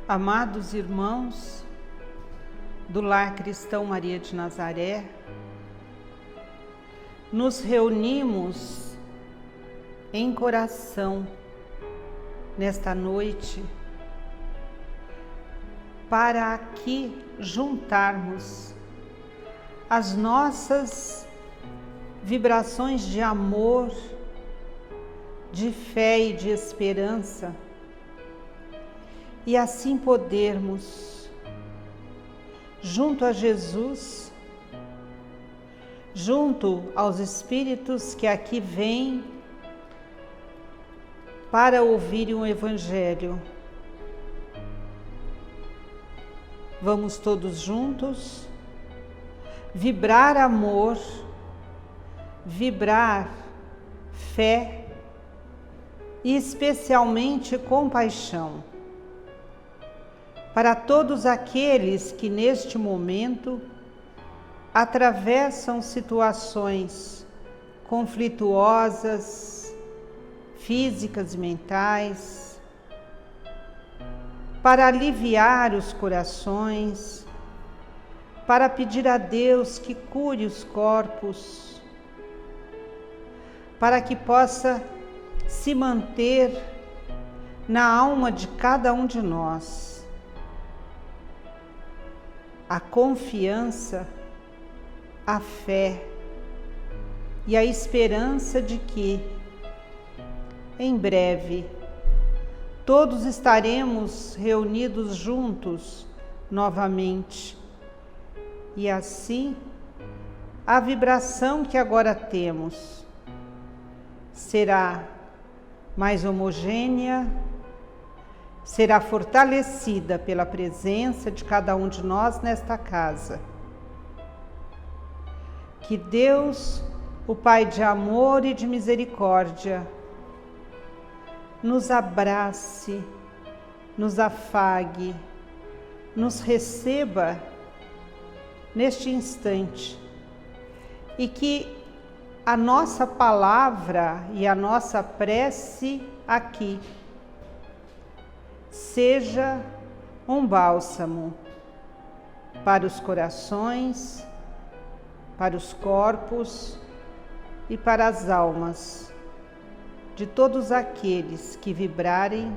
Amados irmãos do Lar Cristão Maria de Nazaré, nos reunimos em coração nesta noite para aqui juntarmos as nossas vibrações de amor, de fé e de esperança, e assim podermos, junto a Jesus, junto aos Espíritos que aqui vêm para ouvirem o Evangelho, vamos todos juntos vibrar amor, vibrar fé e especialmente compaixão para todos aqueles que neste momento atravessam situações conflituosas, físicas e mentais, para aliviar os corações, para pedir a Deus que cure os corpos, para que possa se manter na alma de cada um de nós a confiança, a fé e a esperança de que, em breve, todos estaremos reunidos juntos novamente. E assim, a vibração que agora temos será mais homogênea, será fortalecida pela presença de cada um de nós nesta casa. Que Deus, o Pai de amor e de misericórdia, nos abrace, nos afague, nos receba neste instante e que a nossa palavra e a nossa prece aqui seja um bálsamo para os corações, para os corpos e para as almas de todos aqueles que vibrarem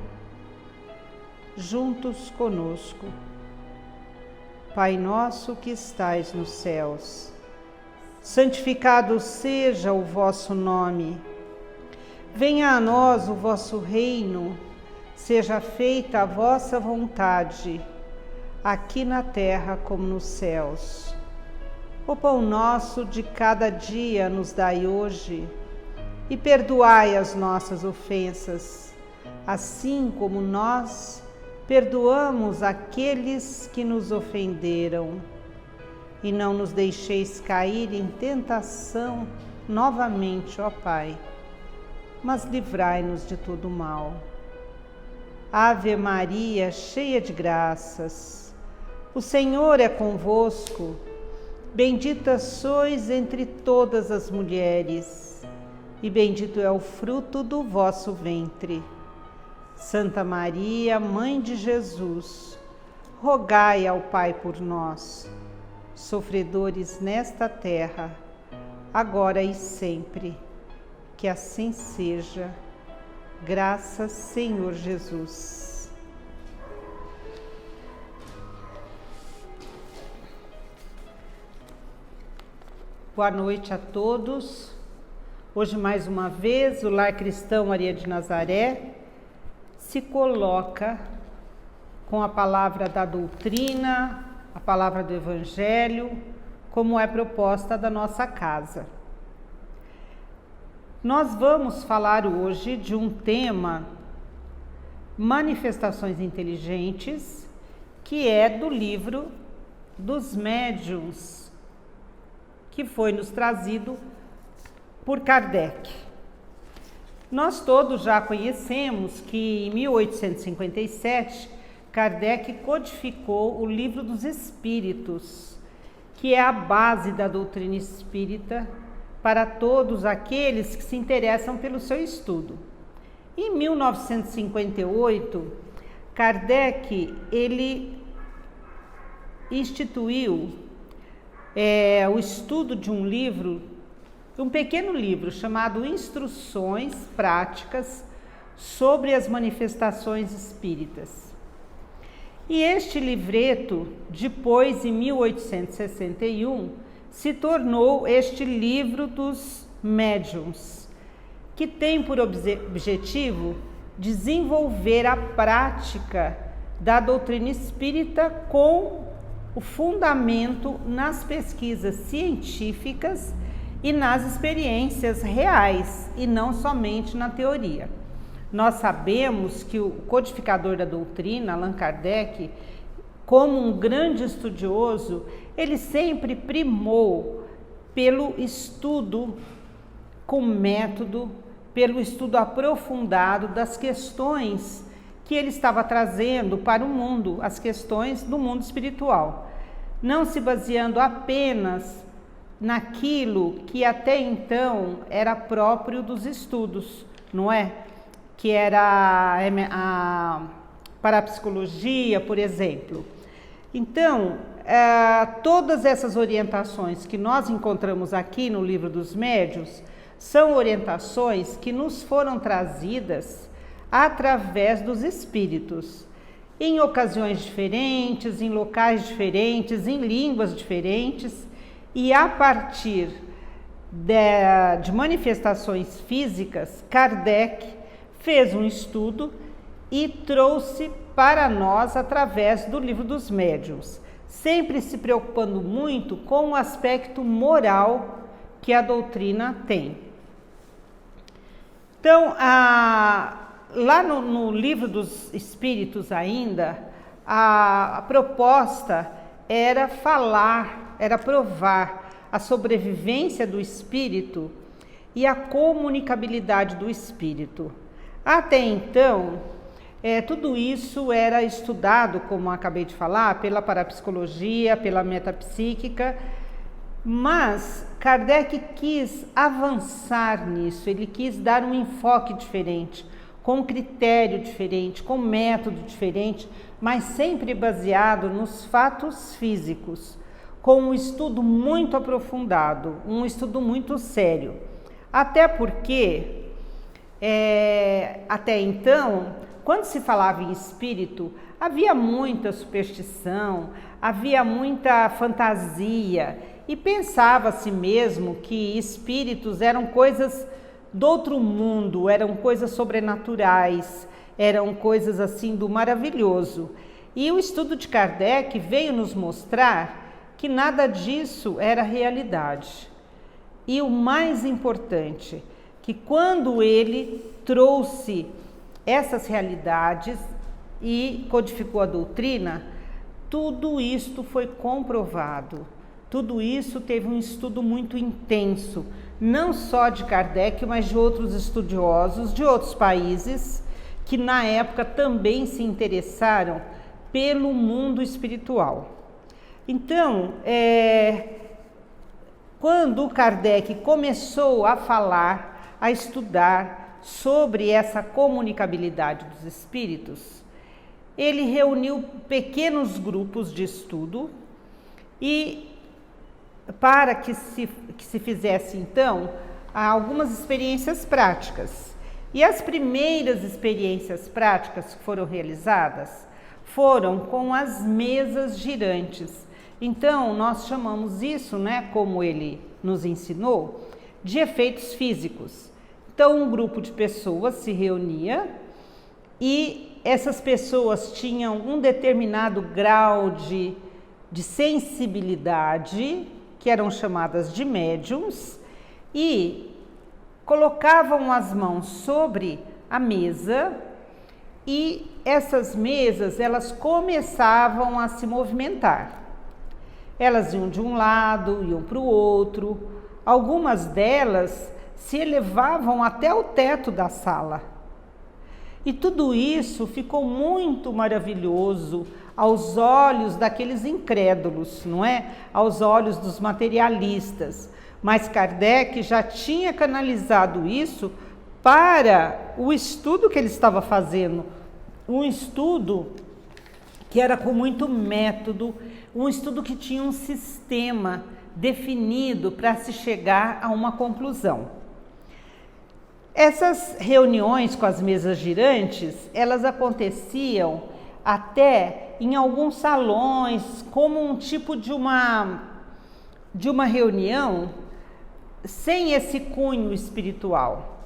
juntos conosco. Pai nosso que estais nos céus, santificado seja o vosso nome. Venha a nós o vosso reino, seja feita a vossa vontade, aqui na terra como nos céus. O pão nosso de cada dia nos dai hoje, e perdoai as nossas ofensas, assim como nós perdoamos aqueles que nos ofenderam. E não nos deixeis cair em tentação novamente, ó Pai, mas livrai-nos de todo mal. Ave Maria, cheia de graças, o Senhor é convosco. Bendita sois entre todas as mulheres, e bendito é o fruto do vosso ventre. Santa Maria, Mãe de Jesus, rogai ao Pai por nós, sofredores nesta terra, agora e sempre. Que assim seja. Graças, Senhor Jesus. Boa noite a todos. Hoje, mais uma vez, o Lar Cristão Maria de Nazaré se coloca com a palavra da doutrina, a palavra do Evangelho, como é proposta da nossa casa. Nós vamos falar hoje de um tema, manifestações inteligentes, que é do livro dos médiuns, que foi nos trazido por Kardec. Nós todos já conhecemos que em 1857, Kardec codificou o Livro dos Espíritos, que é a base da doutrina espírita para todos aqueles que se interessam pelo seu estudo. Em 1958, Kardec, ele instituiu o estudo de um livro, um pequeno livro chamado Instruções Práticas sobre as Manifestações Espíritas. E este livreto, depois, em 1861, se tornou este livro dos médiuns, que tem por objetivo desenvolver a prática da doutrina espírita com o fundamento nas pesquisas científicas e nas experiências reais, e não somente na teoria. Nós sabemos que o codificador da doutrina, Allan Kardec, como um grande estudioso, ele sempre primou pelo estudo com método, pelo estudo aprofundado das questões que ele estava trazendo para o mundo, as questões do mundo espiritual, não se baseando apenas naquilo que até então era próprio dos estudos, não é? Que era a parapsicologia, por exemplo. Então, todas essas orientações que nós encontramos aqui no Livro dos Médiuns são orientações que nos foram trazidas através dos espíritos, em ocasiões diferentes, em locais diferentes, em línguas diferentes, e a partir de manifestações físicas, Kardec fez um estudo e trouxe para nós através do Livro dos Médiuns, sempre se preocupando muito com o aspecto moral que a doutrina tem. Então, lá no Livro dos Espíritos ainda, a proposta era provar a sobrevivência do espírito e a comunicabilidade do espírito. Até então, tudo isso era estudado, como acabei de falar, pela parapsicologia, pela metapsíquica, mas Kardec quis avançar nisso, ele quis dar um enfoque diferente, com um critério diferente, com um método diferente, mas sempre baseado nos fatos físicos, com um estudo muito aprofundado, um estudo muito sério. Até porque, até então, quando se falava em espírito, havia muita superstição, havia muita fantasia, e pensava-se mesmo que espíritos eram coisas do outro mundo, eram coisas sobrenaturais, eram coisas assim do maravilhoso. E o estudo de Kardec veio nos mostrar que nada disso era realidade. E o mais importante, que quando ele trouxe essas realidades e codificou a doutrina, tudo isto foi comprovado. Tudo isso teve um estudo muito intenso, não só de Kardec, mas de outros estudiosos de outros países, que na época também se interessaram pelo mundo espiritual. Então, quando Kardec começou a falar, a estudar sobre essa comunicabilidade dos espíritos, ele reuniu pequenos grupos de estudo e para que se fizesse, então, algumas experiências práticas. E as primeiras experiências práticas que foram realizadas foram com as mesas girantes. Então, nós chamamos isso, como ele nos ensinou, de efeitos físicos. Então, um grupo de pessoas se reunia e essas pessoas tinham um determinado grau de sensibilidade, que eram chamadas de médiums, e colocavam as mãos sobre a mesa e essas mesas, elas começavam a se movimentar. Elas iam de um lado, iam para o outro, algumas delas se elevavam até o teto da sala. E tudo isso ficou muito maravilhoso aos olhos daqueles incrédulos, não é? Aos olhos dos materialistas. Mas Kardec já tinha canalizado isso para o estudo que ele estava fazendo um estudo que era com muito método, um estudo que tinha um sistema definido para se chegar a uma conclusão. Essas reuniões com as mesas girantes, elas aconteciam até em alguns salões, como um tipo de uma reunião sem esse cunho espiritual.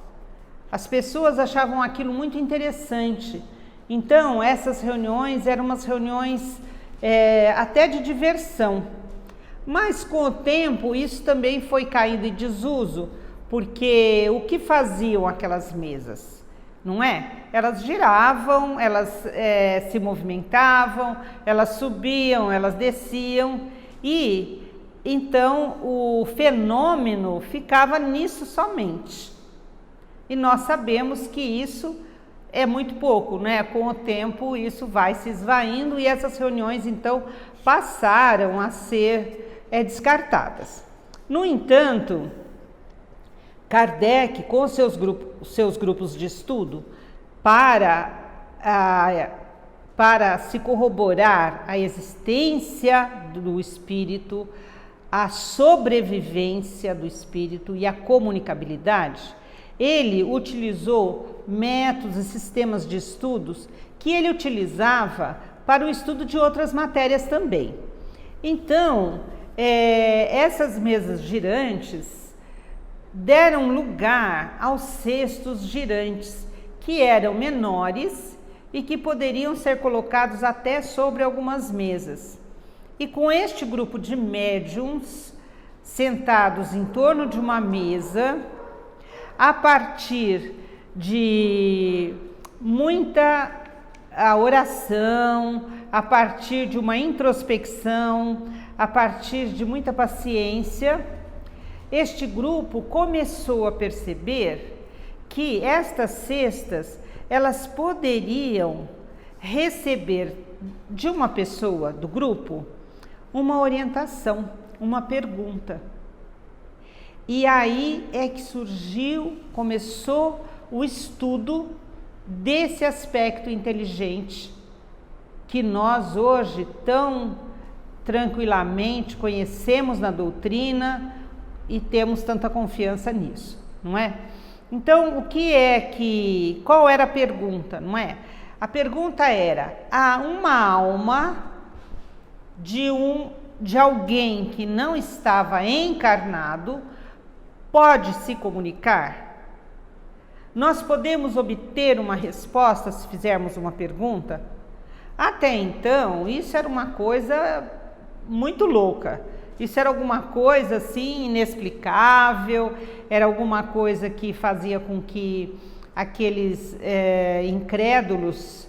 As pessoas achavam aquilo muito interessante. Então, essas reuniões eram umas reuniões até de diversão. Mas, com o tempo, isso também foi caindo em desuso, porque o que faziam aquelas mesas, não é? Elas giravam, elas se movimentavam, elas subiam, elas desciam, e então o fenômeno ficava nisso somente. E nós sabemos que isso é muito pouco, né? Com o tempo isso vai se esvaindo e essas reuniões então passaram a ser descartadas. No entanto, Kardec, com seus grupos de estudo, para se corroborar a existência do espírito, a sobrevivência do espírito e a comunicabilidade, ele utilizou métodos e sistemas de estudos que ele utilizava para o estudo de outras matérias também. Então, essas mesas girantes deram lugar aos cestos girantes, que eram menores e que poderiam ser colocados até sobre algumas mesas. E com este grupo de médiums sentados em torno de uma mesa, a partir de muita oração, a partir de uma introspecção, a partir de muita paciência, este grupo começou a perceber que estas cestas, elas poderiam receber de uma pessoa do grupo uma orientação, uma pergunta. E aí é que começou o estudo desse aspecto inteligente que nós hoje tão tranquilamente conhecemos na doutrina e temos tanta confiança nisso, não é? Então, qual era a pergunta, não é? A pergunta era: há uma alma de alguém que não estava encarnado pode se comunicar? Nós podemos obter uma resposta se fizermos uma pergunta? Até então, isso era uma coisa muito louca. Isso era alguma coisa assim inexplicável, era alguma coisa que fazia com que aqueles incrédulos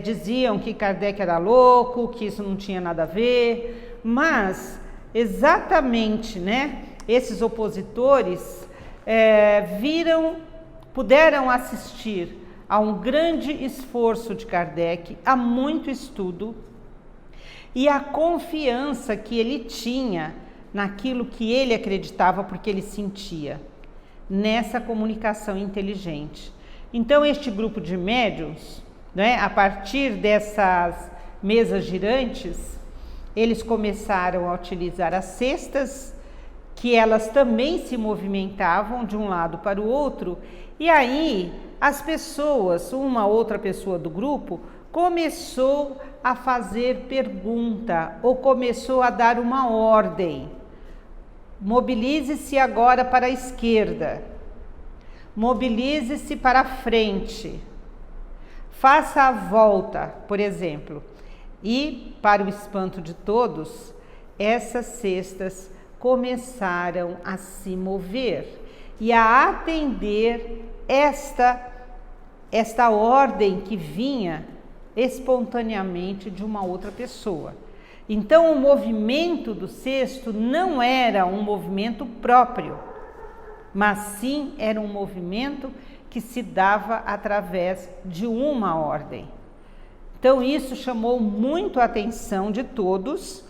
diziam que Kardec era louco, que isso não tinha nada a ver, mas exatamente, né, esses opositores puderam assistir a um grande esforço de Kardec, a muito estudo, e a confiança que ele tinha naquilo que ele acreditava, porque ele sentia, nessa comunicação inteligente. Então, este grupo de médiuns, né, a partir dessas mesas girantes, eles começaram a utilizar as cestas, que elas também se movimentavam de um lado para o outro, e aí as pessoas, uma outra pessoa do grupo, começou a fazer pergunta ou começou a dar uma ordem. Mobilize-se agora para a esquerda, mobilize-se para a frente, faça a volta, por exemplo. E, para o espanto de todos, essas cestas começaram a se mover e a atender esta ordem que vinha espontaneamente de uma outra pessoa. Então, o movimento do cesto não era um movimento próprio, mas sim era um movimento que se dava através de uma ordem. Então, isso chamou muito a atenção de todos,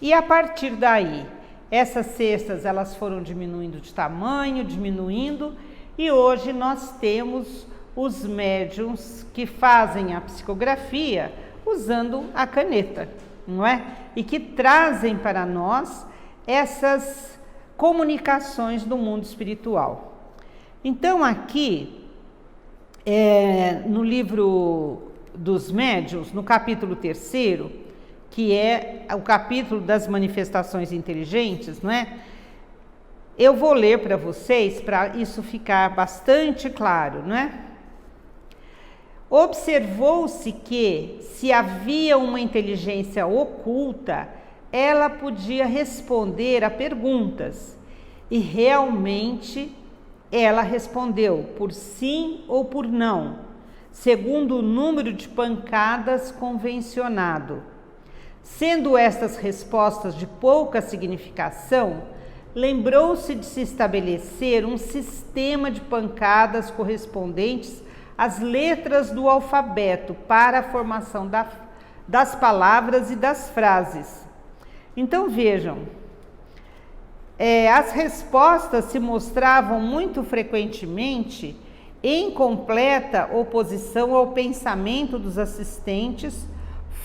e a partir daí, essas cestas elas foram diminuindo de tamanho, e hoje nós temos os médiuns que fazem a psicografia usando a caneta, não é? E que trazem para nós essas comunicações do mundo espiritual. Então aqui, no livro dos médiuns, no capítulo 3º, que é o capítulo das manifestações inteligentes, não é? Eu vou ler para vocês, para isso ficar bastante claro, não é? Observou-se que, se havia uma inteligência oculta, ela podia responder a perguntas, e realmente ela respondeu por sim ou por não, segundo o número de pancadas convencionado. Sendo estas respostas de pouca significação, lembrou-se de se estabelecer um sistema de pancadas correspondentes às letras do alfabeto para a formação das palavras e das frases. Então vejam, as respostas se mostravam muito frequentemente em completa oposição ao pensamento dos assistentes,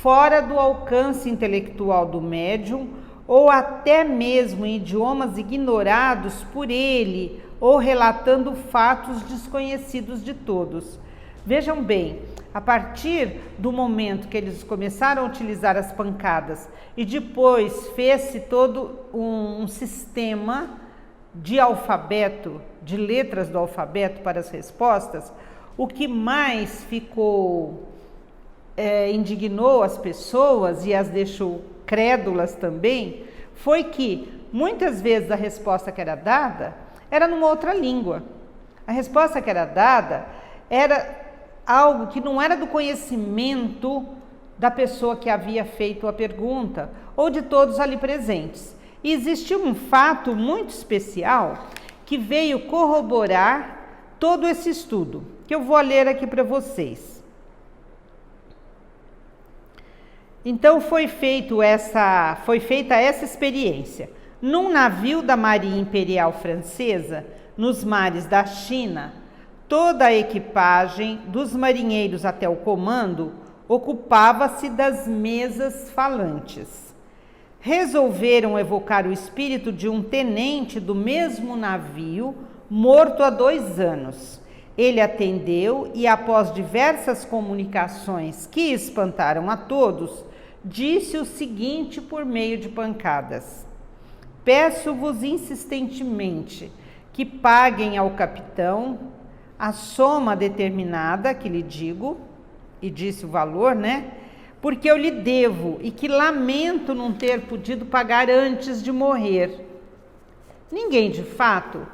fora do alcance intelectual do médium, ou até mesmo em idiomas ignorados por ele, ou relatando fatos desconhecidos de todos. Vejam bem, a partir do momento que eles começaram a utilizar as pancadas e depois fez-se todo um sistema de alfabeto, de letras do alfabeto para as respostas, o que mais indignou as pessoas e as deixou crédulas também, foi que muitas vezes a resposta que era dada era numa outra língua. A resposta que era dada era algo que não era do conhecimento da pessoa que havia feito a pergunta ou de todos ali presentes. E existiu um fato muito especial que veio corroborar todo esse estudo, que eu vou ler aqui para vocês. Então foi feita essa experiência. Num navio da Marinha Imperial Francesa, nos mares da China, toda a equipagem, dos marinheiros até o comando, ocupava-se das mesas falantes. Resolveram evocar o espírito de um tenente do mesmo navio, morto há 2 anos. Ele atendeu e, após diversas comunicações que espantaram a todos, disse o seguinte por meio de pancadas: peço-vos insistentemente que paguem ao capitão a soma determinada que lhe digo, e disse o valor, né? Porque eu lhe devo e que lamento não ter podido pagar antes de morrer. Ninguém, de fato,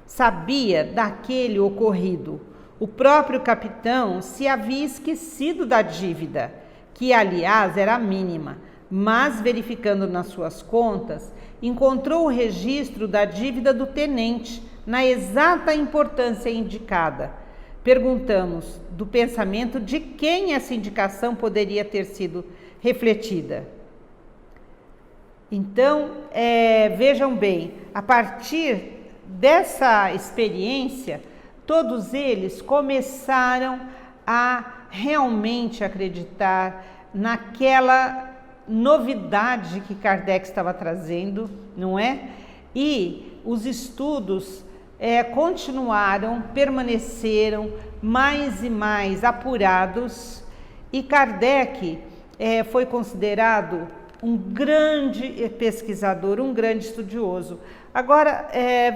sabia daquele ocorrido. O próprio capitão se havia esquecido da dívida, que aliás era mínima, mas verificando nas suas contas, encontrou o registro da dívida do tenente na exata importância indicada. Perguntamos do pensamento de quem essa indicação poderia ter sido refletida. Então, vejam bem, a partir dessa experiência, todos eles começaram a realmente acreditar naquela novidade que Kardec estava trazendo, não é? E os estudos continuaram, permaneceram mais e mais apurados, e Kardec foi considerado um grande pesquisador, um grande estudioso. Agora,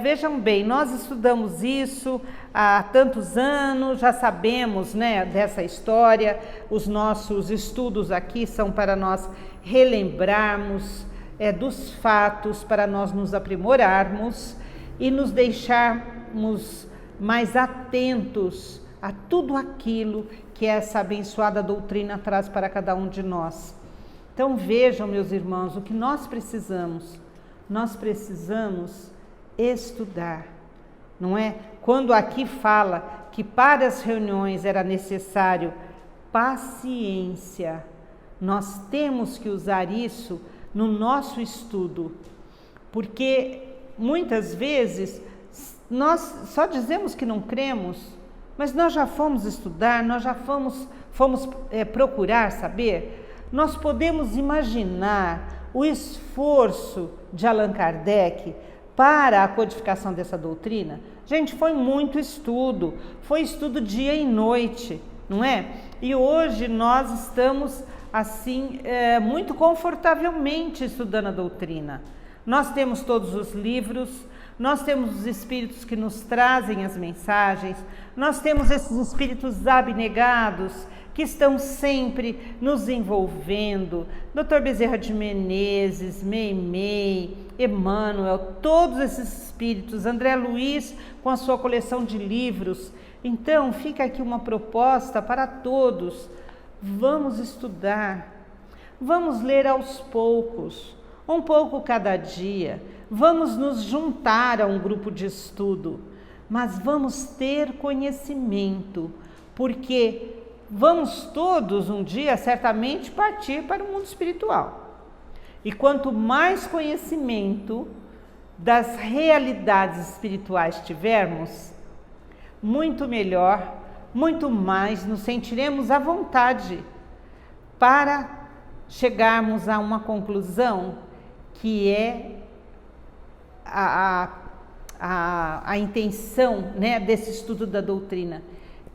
vejam bem, nós estudamos isso há tantos anos, já sabemos, né, dessa história, os nossos estudos aqui são para nós relembrarmos dos fatos, para nós nos aprimorarmos e nos deixarmos mais atentos a tudo aquilo que essa abençoada doutrina traz para cada um de nós. Então vejam, meus irmãos, o que nós precisamos estudar, não é? Quando aqui fala que para as reuniões era necessário paciência, nós temos que usar isso no nosso estudo, porque muitas vezes nós só dizemos que não cremos, mas nós já fomos estudar, nós já fomos procurar saber. Nós podemos imaginar o esforço de Allan Kardec para a codificação dessa doutrina? Gente, foi muito estudo, foi estudo dia e noite, não é? E hoje nós estamos assim, muito confortavelmente estudando a doutrina. Nós temos todos os livros, nós temos os espíritos que nos trazem as mensagens, nós temos esses espíritos abnegados que estão sempre nos envolvendo, Dr. Bezerra de Menezes, Meimei, Emmanuel, todos esses espíritos, André Luiz com a sua coleção de livros. Então, fica aqui uma proposta para todos: vamos estudar, vamos ler aos poucos, um pouco cada dia, vamos nos juntar a um grupo de estudo, mas vamos ter conhecimento, porque vamos todos um dia certamente partir para o mundo espiritual. E quanto mais conhecimento das realidades espirituais tivermos, muito melhor, muito mais nos sentiremos à vontade para chegarmos a uma conclusão que é a intenção, né, desse estudo da doutrina,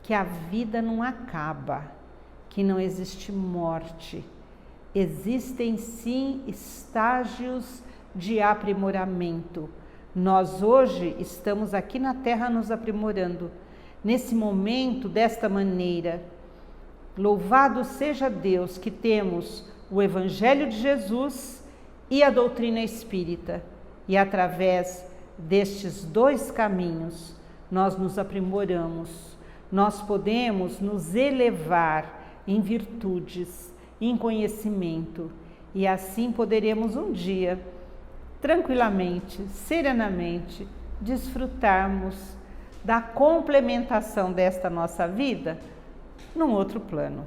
que a vida não acaba, que não existe morte. Existem sim estágios de aprimoramento. Nós hoje estamos aqui na Terra nos aprimorando, nesse momento, desta maneira. Louvado seja Deus que temos o Evangelho de Jesus e a doutrina espírita, e através destes dois caminhos nós nos aprimoramos, nós podemos nos elevar em virtudes, em conhecimento, e assim poderemos um dia, tranquilamente, serenamente, desfrutarmos da complementação desta nossa vida num outro plano.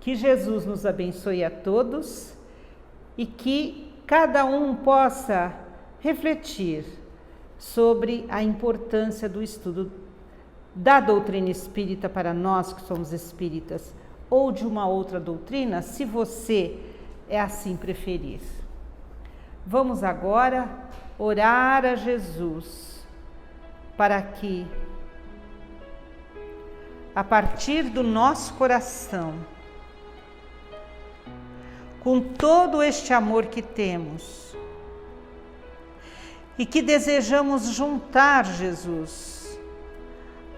Que Jesus nos abençoe a todos e que cada um possa refletir sobre a importância do estudo da doutrina espírita para nós que somos espíritas, ou de uma outra doutrina, se você assim preferir. Vamos agora orar a Jesus para que, a partir do nosso coração, com todo este amor que temos e que desejamos juntar, Jesus,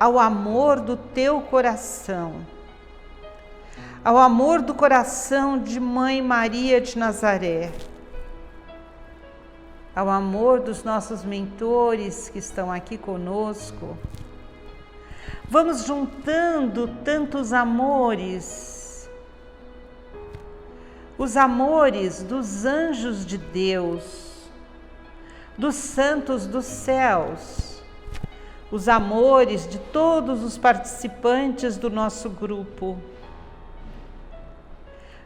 ao amor do teu coração, ao amor do coração de Mãe Maria de Nazaré, ao amor dos nossos mentores que estão aqui conosco. Vamos juntando tantos amores, os amores dos anjos de Deus, dos santos dos céus, os amores de todos os participantes do nosso grupo.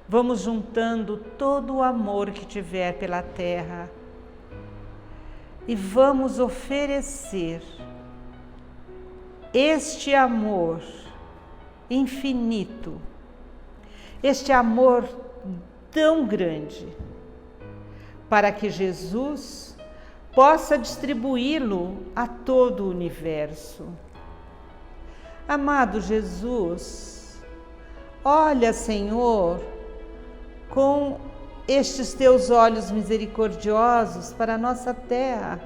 Vamos juntando todo o amor que tiver pela terra e vamos oferecer este amor infinito, este amor tão grande, para que Jesus possa distribuí-lo a todo o universo. Amado Jesus, olha, Senhor, com estes teus olhos misericordiosos para a nossa terra.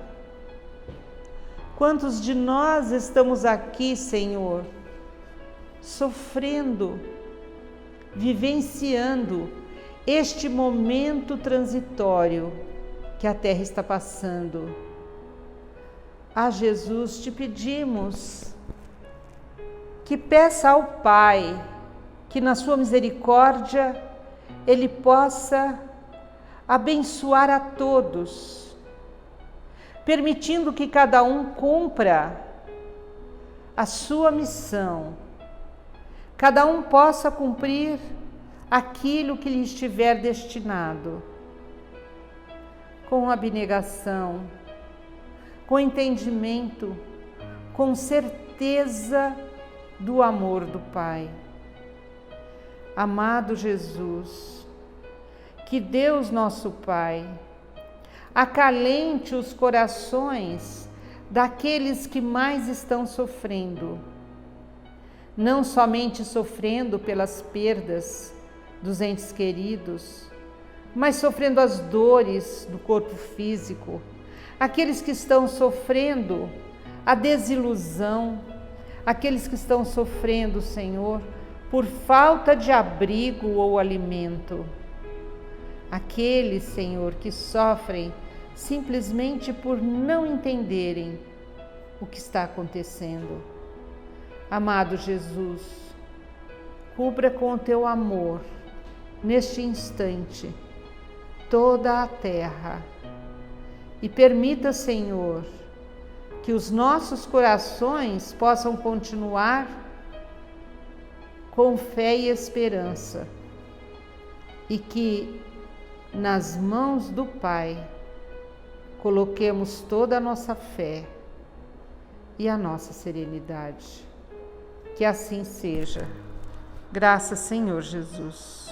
Quantos de nós estamos aqui, Senhor, sofrendo, vivenciando este momento transitório que a terra está passando. Ah, Jesus, te pedimos que peça ao Pai que na sua misericórdia Ele possa abençoar a todos, permitindo que cada um cumpra a sua missão, cada um possa cumprir aquilo que lhe estiver destinado, com abnegação, com entendimento, com certeza do amor do Pai. Amado Jesus, que Deus nosso Pai acalente os corações daqueles que mais estão sofrendo, não somente sofrendo pelas perdas dos entes queridos, mas sofrendo as dores do corpo físico, aqueles que estão sofrendo a desilusão, aqueles que estão sofrendo, Senhor, por falta de abrigo ou alimento, aqueles, Senhor, que sofrem simplesmente por não entenderem o que está acontecendo. Amado Jesus, cubra com o teu amor, neste instante, toda a terra e permita, Senhor, que os nossos corações possam continuar com fé e esperança e que nas mãos do Pai coloquemos toda a nossa fé e a nossa serenidade. Que assim seja. Graças, Senhor Jesus.